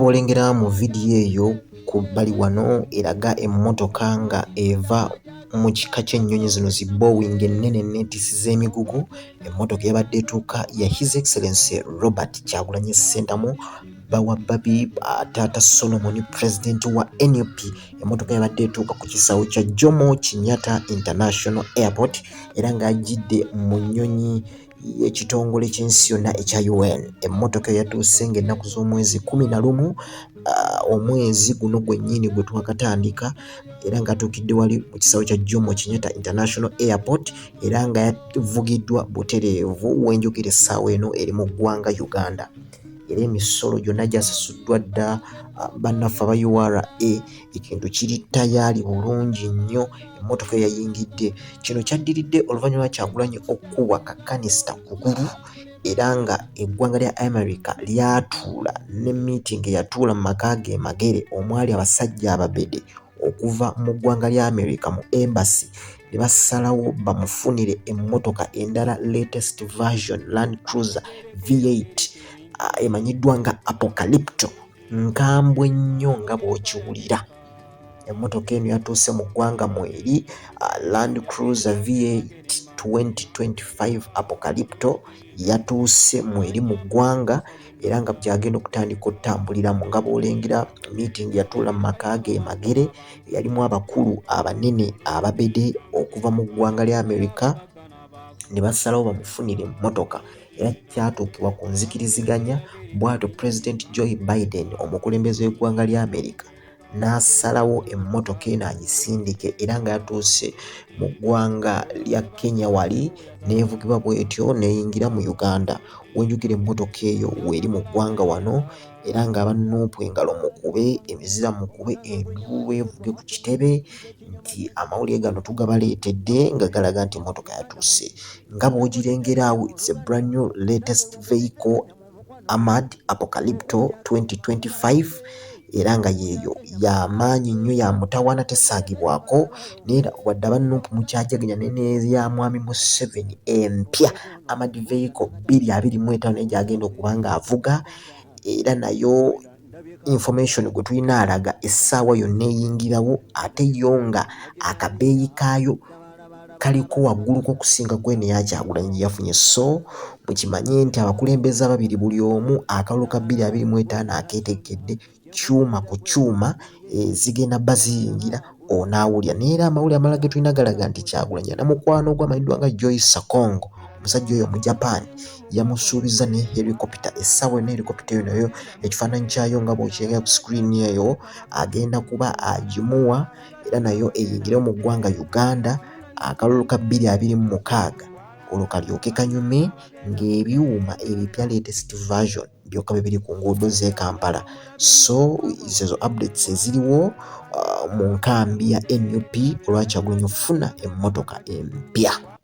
bw'olengera mu vidiyo eyo ku bbali wano eraga emmotoka nga eva mu kika ky'ennyonyi zino zi Boeing ennene neetisi z'emigugu. Emmotoka yabadde etuuka ya His Excellency Robert KyagulanyiSentamu Bawababi Taata Solomon President wa NUP. Emmotoka yabadde etuuka ku kisawo kya Jomo Kenyatta International Airport era ng'ajjidde mu nnyonyi y'ekitongole ky'ensi yonna ekya UN. Emmotoka yatuuse ng'ennaku z'omwezi 11 omwezi guno gwennyini gwe twakatandika era ng'atuukidde wali mu kisawo kya Jomo Kenyatta International Airport era nga yavugiddwa butereevu wenjukira essaawa eno eri mu ggwanga Uganda. Era emisolo gyonna gyasasuddwa dda bannaffe aba URA. Ekintu kiri tayali bulungi nnyo, emmotoka yayingidde. Kino kyaddiridde oluvannyuma lwa Kyagulanyi okkuba kakanisita kugulu era nga eggwanga lya America lyatuula ne meeting eyatuula mu maka ge magere omwali abasajja ababede okuva mu ggwanga lya America mu embassy ne basalawo bamufunire emmotoka endala latest version Land Cruiser V8 emanyiddwa nga Apocalypto, nkambwe nnyo nga bw'okiwulira. Emmotoka eno yatuuse mu ggwanga mweri Land Cruiser V8 2025 Apocalypto yatuuse mweri mu ggwanga era nga byagenda okutandika okutambuliramu. Nga bw'olengera meeting yatuula mu maka ge magere, yalimu abakulu abanene ababede okuva mu ggwanga lya America ne basalawo bamufunire emmotoka era kyatuukibwa ku nzikiriziganya. Bw'atyo President Joe Biden omukulembeze w'eggwanga lya America n'asalawo emmotoka eno agisindike era nga yatuuse mu ggwanga lya Kenya wali n'evugibwa bw'etyo n'eyingira mu Uganda. Wenjukira emmotoka eyo weeri mu ggwanga wano era nga abanuupu engalo mukube, emizira mukube, enduulu evuge ku kitebe nti amawulire gano tugabaleetedde nga galaga nti emmotoka yatuuse. Nga bw'ogirengera awo, it's a brand new latest vehicle Armored Apocalypto 2025 era nga yeeyo y'amaanyi nnyo, ya mutawaana tesaagibwako. Neera wadde abanuupu mukyajaganya n'eya mwami Museveni empya Armored Vehicle 225 naye gy'agenda okuba ng'avuga era nayo information gwe tulina alaga essaawa yonna eyingirawo ate yo nga akabeeyi kaayo kaliko wagguluko okusinga kweno eya Kyagulanyi gye yafunye. So mukimanye nti abakulembeze ababiri buli omu akalulu ka 225 akeetekedde kyuma ku kyuma, zigenda baziyingira onaawulira. Neera amawulire amalala ge tulina galaga nti Kyagulanyi namukwano gwe amanyiddwa nga Joyce Sakongo, omusajja oyo mu Japan yamusuubiza ne helicopter. Essaawa eno helicopter eyo nayo ekifaananyi kyayo nga bw'okirengera ku screen eyo agenda kuba agimuwa era nayo eyingire mu ggwanga Uganda akalulu ka 2026 olwo kalyoke kanyume ng'ebyuma ebipya latest version byokka bye biri ku nguudo z'e Kampala. So ezo updates eziriwo mu nkambi ya NUP olwa Kyagulanyi ofuna emmotoka empya.